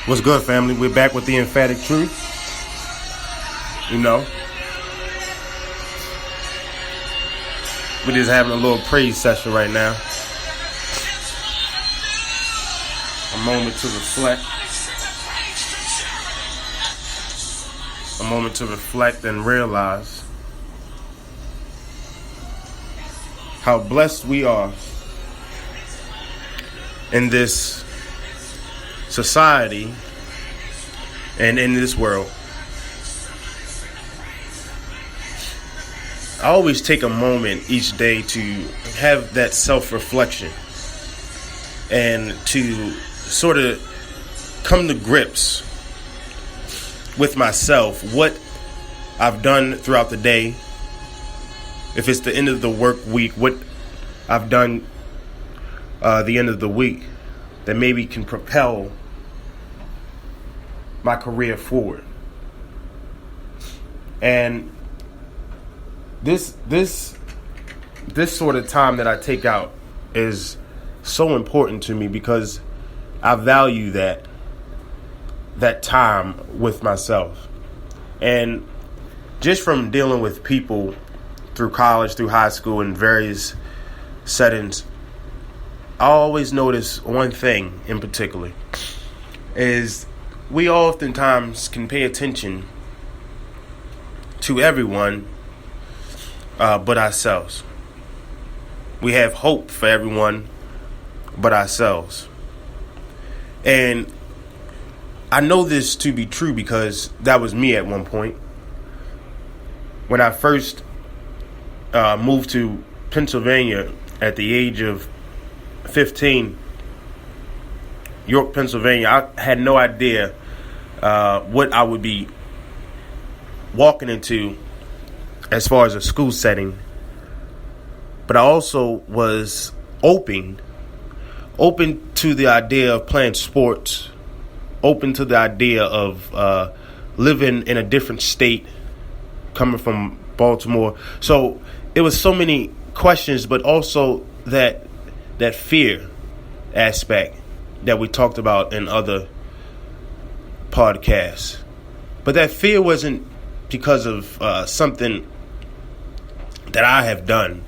What's good, family? We're back with the emphatic truth. You know, we're just having a little praise session right now. A moment to reflect. A moment to reflect and realize how blessed we are in this society and in this world. I always take a moment each day to have that self-reflection and to sort of come to grips with myself, what I've done throughout the day. If it's the end of the work week, what I've done the end of the week that maybe can propel my career forward. And this sort of time that I take out is so important to me because I value that time with myself. And just from dealing with people through college, through high school, in various settings, I always notice one thing in particular is we oftentimes can pay attention to everyone but ourselves. We have hope for everyone but ourselves. And I know this to be true because that was me at one point. When I first moved to Pennsylvania at the age of 15, York, Pennsylvania, I had no idea what I would be walking into as far as a school setting. But I also was open to the idea of playing sports, open to the idea of living in a different state, coming from Baltimore. So it was so many questions, but also that fear aspect that we talked about in other podcasts. But that fear wasn't because of something that I have done.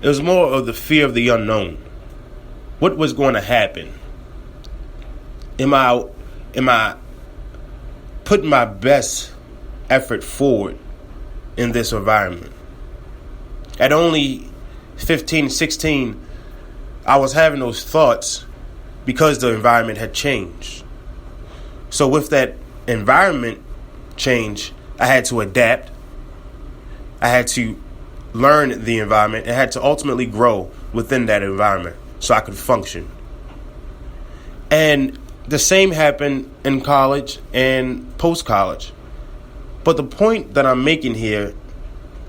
It was more of the fear of the unknown. What was going to happen? Am I putting my best effort forward in this environment? At only 15, 16, I was having those thoughts because the environment had changed. So with that environment change, I had to adapt. I had to learn the environment. I had to ultimately grow within that environment so I could function. And the same happened in college and post-college. But the point that I'm making here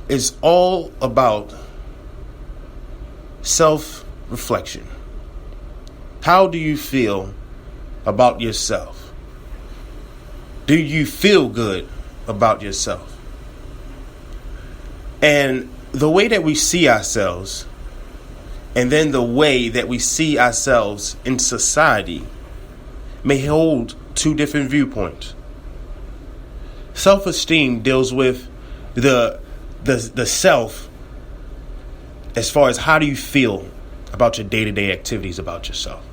is all about self-reflection. How do you feel about yourself? Do you feel good about yourself? And the way that we see ourselves, and then the way that we see ourselves in society, may hold two different viewpoints. Self-esteem deals with the self as far as how do you feel about your day-to-day activities about yourself.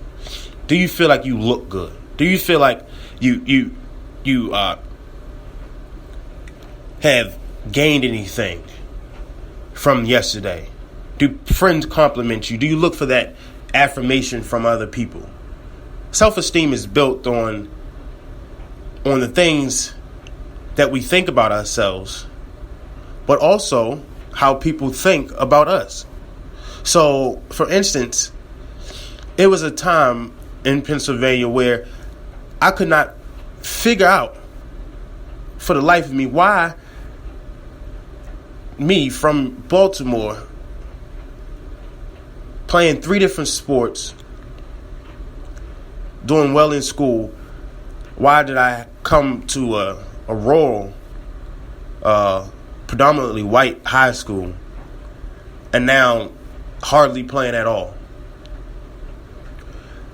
Do you feel like you look good? Do you feel like you have gained anything from yesterday? Do friends compliment you? Do you look for that affirmation from other people? Self-esteem is built on the things that we think about ourselves, but also how people think about us. So, for instance, it was a time in Pennsylvania where I could not figure out for the life of me why me from Baltimore playing 3 different sports, doing well in school, why did I come to a rural, predominantly white high school and now hardly playing at all?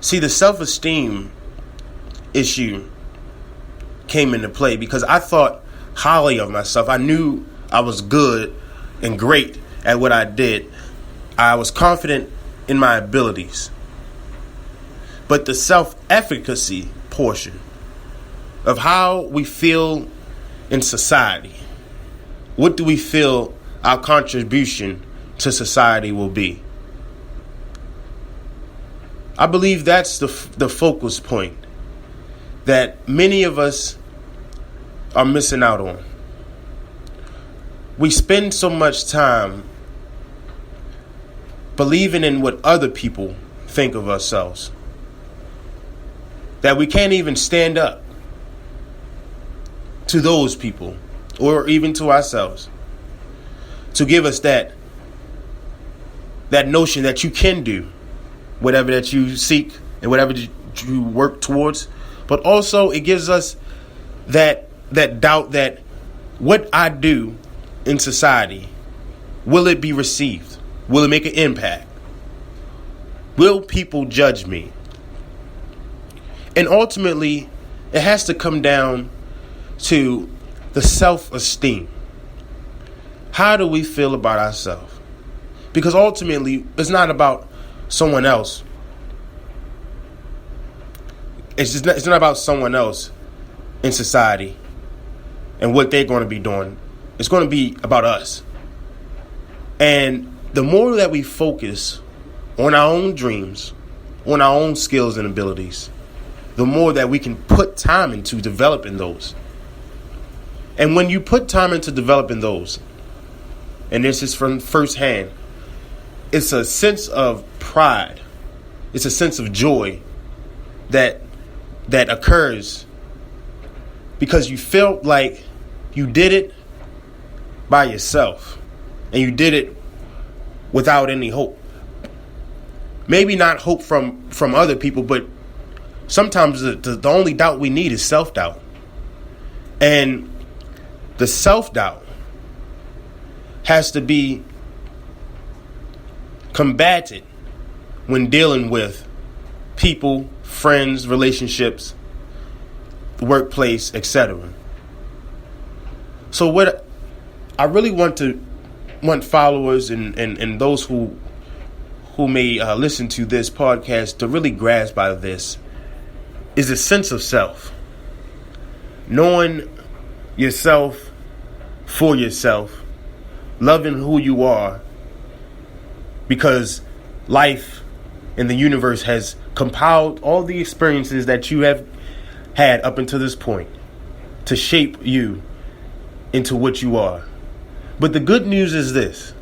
See, the self-esteem issue came into play because I thought highly of myself. I knew I was good and great at what I did. I was confident in my abilities. But the self-efficacy portion of how we feel in society, what do we feel our contribution to society will be? I believe that's the focus point that many of us are missing out on. We spend so much time believing in what other people think of ourselves that we can't even stand up to those people or even to ourselves to give us that notion that you can do whatever that you seek and whatever you work towards. But also it gives us that doubt that what I do in society, will it be received? Will it make an impact? Will people judge me? And ultimately, it has to come down to the self-esteem. How do we feel about ourselves? Because ultimately, it's not about someone else. It's not about someone else in society and what they're going to be doing. It's going to be about us. And the more that we focus on our own dreams, on our own skills and abilities, the more that we can put time into developing those. And when you put time into developing those, and this is from firsthand, it's a sense of pride. It's a sense of joy that occurs because you felt like you did it by yourself and you did it without any hope. Maybe not hope from other people, but sometimes the only doubt we need is self-doubt. And the self-doubt has to be combated when dealing with people, friends, relationships, workplace, etc. So what I really want followers and those who may listen to this podcast to really grasp out of this is a sense of self. Knowing yourself for yourself, loving who you are, because life and the universe has compiled all the experiences that you have had up until this point to shape you into what you are. But the good news is this,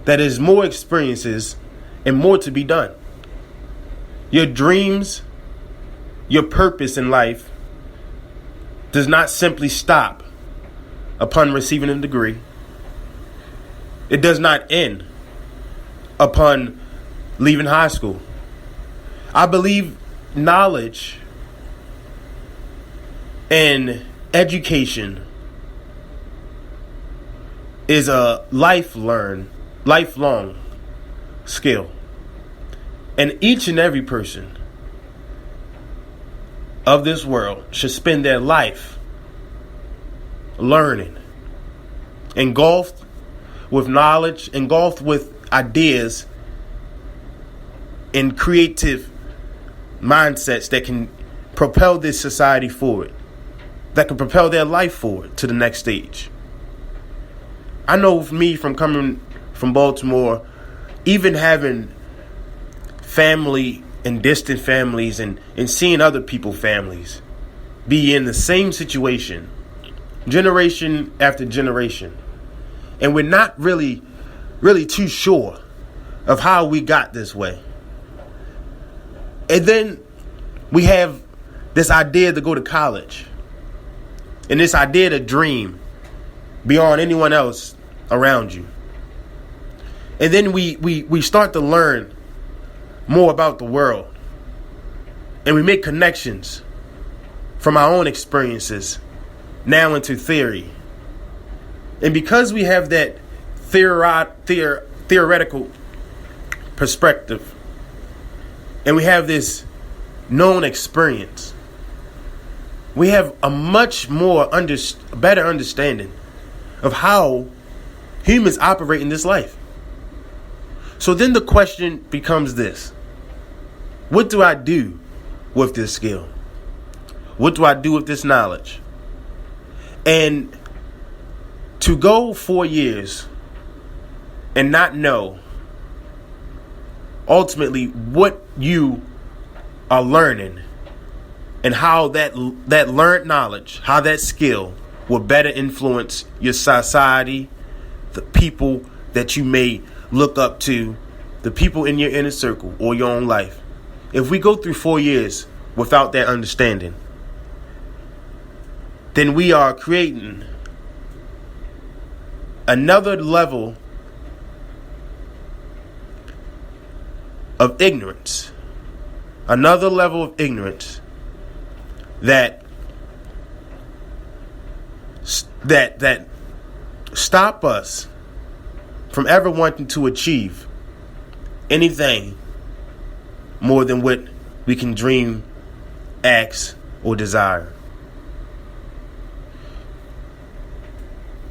that there's more experiences and more to be done. Your dreams, your purpose in life does not simply stop upon receiving a degree. It does not end upon leaving high school. I believe knowledge and education is a lifelong skill. And each and every person of this world should spend their life learning, engulfed with knowledge, engulfed with ideas and creative mindsets that can propel this society forward, that can propel their life forward to the next stage. I know for me, from coming from Baltimore, even having family and distant families and seeing other people's families be in the same situation, generation after generation, and we're not really too sure of how we got this way. And then we have this idea to go to college and this idea to dream beyond anyone else around you. And then we start to learn more about the world. And we make connections from our own experiences now into theory. And because we have that theoretical perspective, and we have this known experience, we have a much more better understanding of how humans operate in this life. So then the question becomes this: what do I do with this skill? What do I do with this knowledge? And to go 4 years and not know ultimately what you are learning and how that learned knowledge, how that skill will better influence your society, the people that you may look up to, the people in your inner circle or your own life. If we go through 4 years without that understanding, then we are creating another level of ignorance. Another level of ignorance that stop us from ever wanting to achieve anything more than what we can dream, ask, or desire.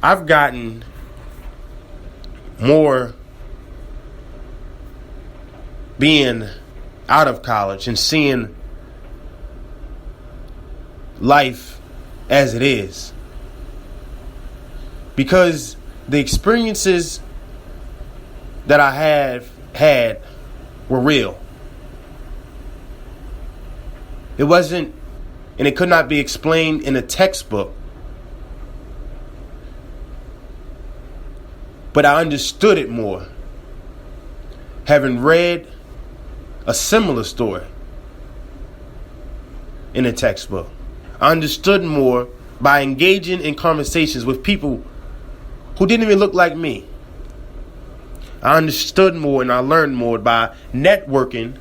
I've gotten more being out of college and seeing life as it is, because the experiences that I have had were real. It wasn't, and it could not be explained in a textbook, but I understood it more having read a similar story in a textbook. I understood more by engaging in conversations with people who didn't even look like me. I understood more and I learned more by networking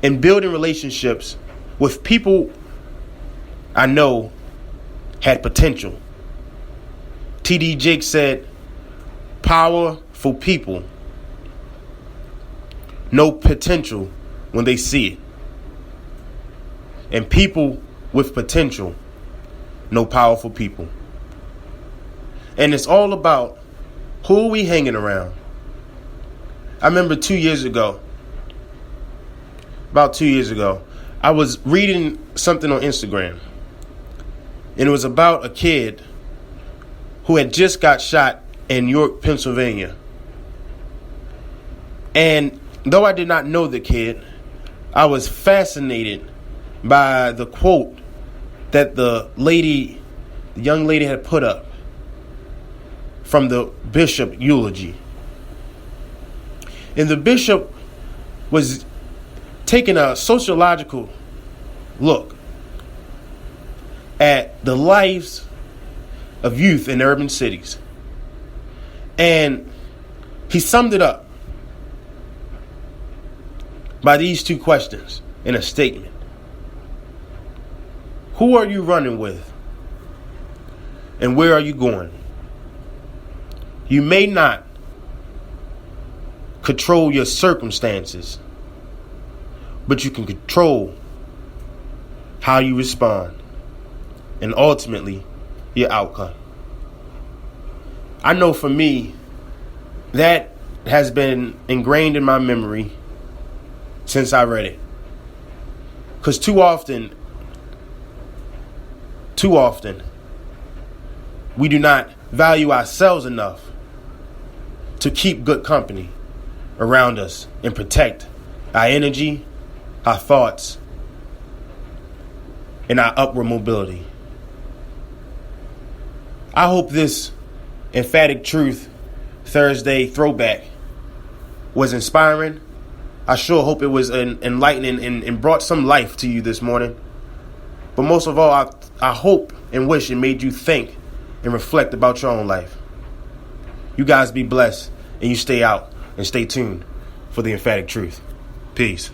and building relationships with people I know had potential. T.D. Jakes said, "Powerful people know potential when they see it. And people with potential know powerful people." And it's all about who are we hanging around. I remember about 2 years ago, I was reading something on Instagram. And it was about a kid who had just got shot in York, Pennsylvania. And though I did not know the kid, I was fascinated by the quote that the young lady had put up from the bishop eulogy. And the bishop was taking a sociological look at the lives of youth in urban cities. And he summed it up by these two questions in a statement. Who are you running with? And where are you going? You may not control your circumstances, but you can control how you respond and ultimately your outcome. I know for me, that has been ingrained in my memory since I read it. Because too often, we do not value ourselves enough to keep good company around us and protect our energy, our thoughts, and our upward mobility. I hope this Emphatic Truth Thursday throwback was inspiring. I sure hope it was enlightening and brought some life to you this morning. But most of all, I hope and wish it made you think and reflect about your own life. You guys be blessed, and you stay out and stay tuned for the Emphatic Truth. Peace.